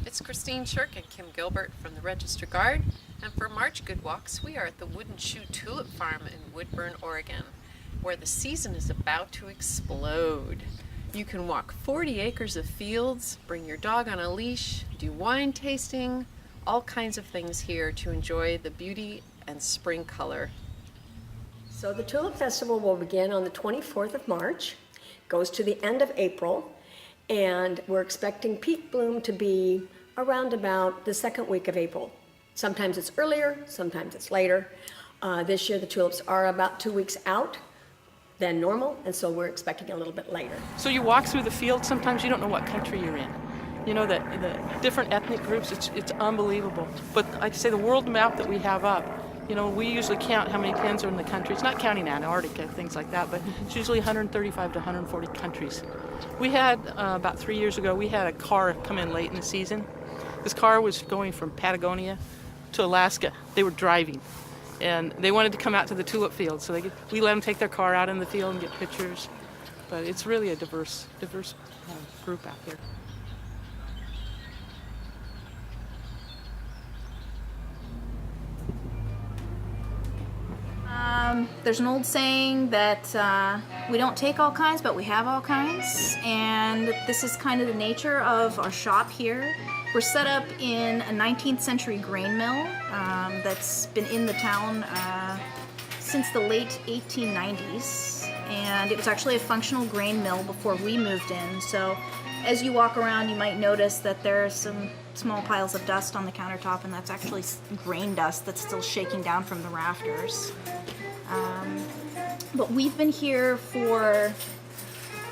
It's Christine Shirk and Kim Gilbert from the Register Guard, and for March Good Walks we are at the Wooden Shoe Tulip Farm in Woodburn, Oregon, where the season is about to explode. You can walk 40 acres of fields, bring your dog on a leash, do wine tasting, all kinds of things here to enjoy the beauty and spring color. So the Tulip Festival will begin on the 24th of March, goes to the end of April, and we're expecting peak bloom to be around about the second week of April. Sometimes it's earlier, sometimes it's later. This year the tulips are about 2 weeks out than normal, and so we're expecting a little bit later. So you walk through the field, sometimes you don't know what country you're in. You know, the different ethnic groups, it's unbelievable. But like I say, the world map that we have up, you know, we usually count how many pens are in the country. It's not counting Antarctica, things like that, but it's usually 135 to 140 countries. We had, about 3 years ago, we had a car come in late in the season. This car was going from Patagonia to Alaska. They were driving, and they wanted to come out to the tulip field, so we let them take their car out in the field and get pictures. But it's really a diverse group out here. There's an old saying that we don't take all kinds, but we have all kinds, and this is kind of the nature of our shop here. We're set up in a 19th century grain mill that's been in the town since the late 1890s, and it was actually a functional grain mill before we moved in. So as you walk around, you might notice that there are some small piles of dust on the countertop, and that's actually grain dust that's still shaking down from the rafters. But we've been here for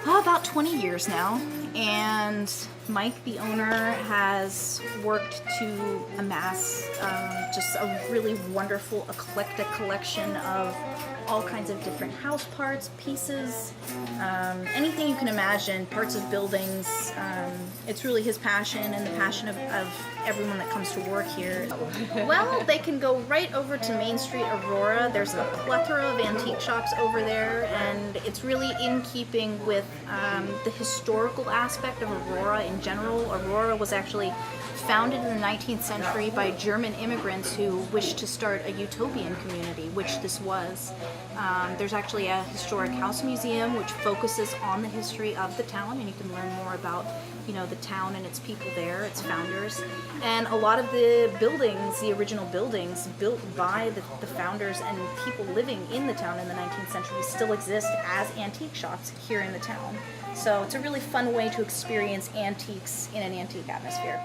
about 20 years now, and Mike, the owner, has worked to amass just a really wonderful, eclectic collection of all kinds of different house parts, pieces, anything you can imagine, parts of buildings. It's really his passion and the passion of everyone that comes to work here. Well, they can go right over to Main Street, Aurora. There's a plethora of antique shops over there, and it's really in keeping with the historical aspect of Aurora in general. Aurora was actually founded in the 19th century by German immigrants who wished to start a utopian community, which this was. There's actually a historic house museum which focuses on the history of the town, and you can learn more about, you know, the town and its people there, its founders. And a lot of the buildings, the original buildings built by the founders and people living in the town in the 19th century still exist as antique shops here in the town. So it's a really fun way to experience antiques in an antique atmosphere.